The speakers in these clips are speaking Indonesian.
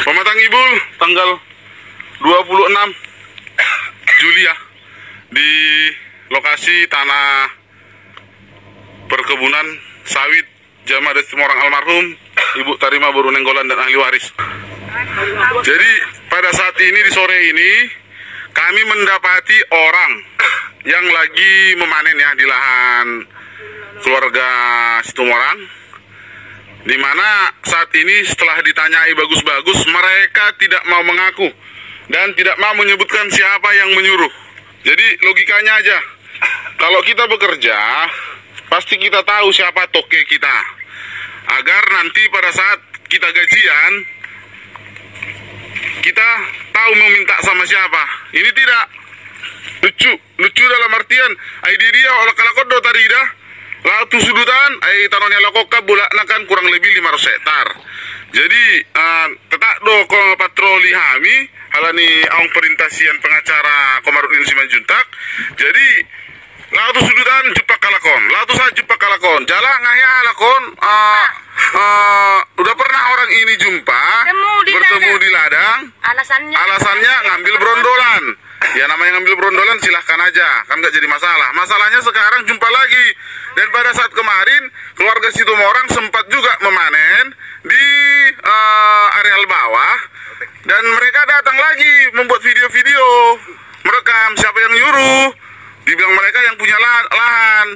Pematang Ibul tanggal 26 Juli ya, di lokasi tanah perkebunan sawit Jamaah Timorang almarhum Ibu Tarima Boru Nenggolan dan ahli waris. Jadi pada saat ini di sore ini kami mendapati orang yang lagi memanen ya di lahan keluarga Situmorang, di mana saat ini setelah ditanyai bagus-bagus mereka tidak mau mengaku dan tidak mau menyebutkan siapa yang menyuruh. Jadi logikanya aja, kalau kita bekerja pasti kita tahu siapa toke kita, agar nanti pada saat kita gajian kita tahu mau minta sama siapa. Ini tidak lucu dalam artian ID dia olah kalakodo tarida latu sudutan ai tanonya lakoka bulak nakan kurang lebih 500 hektar. Jadi tetak do ko patroli kami halani aung perintasian pengacara Komarudin Simanjuntak. Jadi latu sudutan jupak kalakon, latu sa jupak kalakon, jala ngaya lakon. Udah pernah orang ini jumpa bertemu di ladang. Alasannya ngambil brondolan. Ya namanya ngambil brondolan silahkan aja, kan nggak jadi masalah. Masalahnya sekarang jumpa lagi. Dan pada saat kemarin keluarga Situmorang sempat juga memanen di areal bawah, dan mereka datang lagi membuat video-video merekam siapa yang nyuruh. Dibilang mereka yang punya lahan.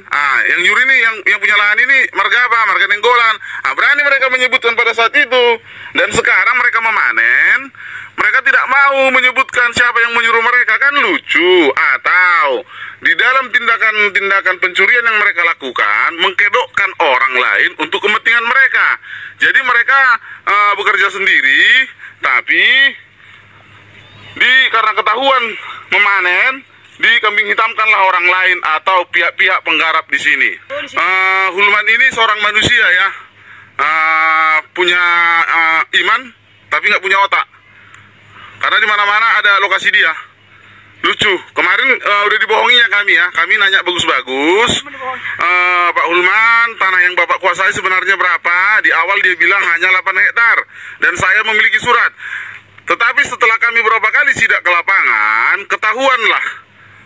Yang nyuruh ini yang punya lahan ini marga apa? Marga Nenggolan. Berani mereka menyebutkan pada saat itu. Dan sekarang mereka memanen, mereka tidak mau menyebutkan siapa yang menyuruh mereka, kan lucu. Atau di dalam tindakan pencurian yang mereka lakukan mengkedokkan orang lain untuk kepentingan mereka. Jadi mereka bekerja sendiri, tapi karena ketahuan memanen, dikambing hitamkanlah orang lain atau pihak-pihak penggarap di sini. Hulman ini seorang manusia ya, punya iman tapi nggak punya otak. Karena di mana-mana ada lokasi dia. Lucu. Kemarin udah dibohonginya kami ya. Kami nanya bagus-bagus. Pak Hulman, tanah yang Bapak kuasai sebenarnya berapa? Di awal dia bilang hanya 8 hektar. Dan saya memiliki surat. Tetapi setelah kami beberapa kali sidak ke lapangan,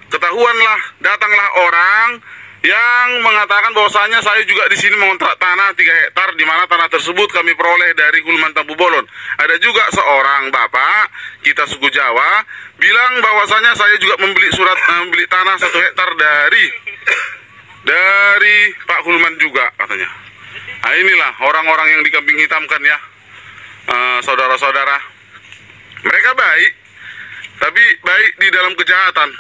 ketahuanlah, datanglah orang yang mengatakan bahwasanya saya juga di sini mengontrak tanah 3 hektar, di mana tanah tersebut kami peroleh dari Hulman Tampu Bolon. Ada juga seorang bapak kita suku Jawa bilang bahwasanya saya juga membeli membeli tanah 1 hektar dari Pak Hulman juga katanya. Inilah orang-orang yang dikambing hitamkan ya, saudara-saudara. Mereka baik, tapi baik di dalam kejahatan.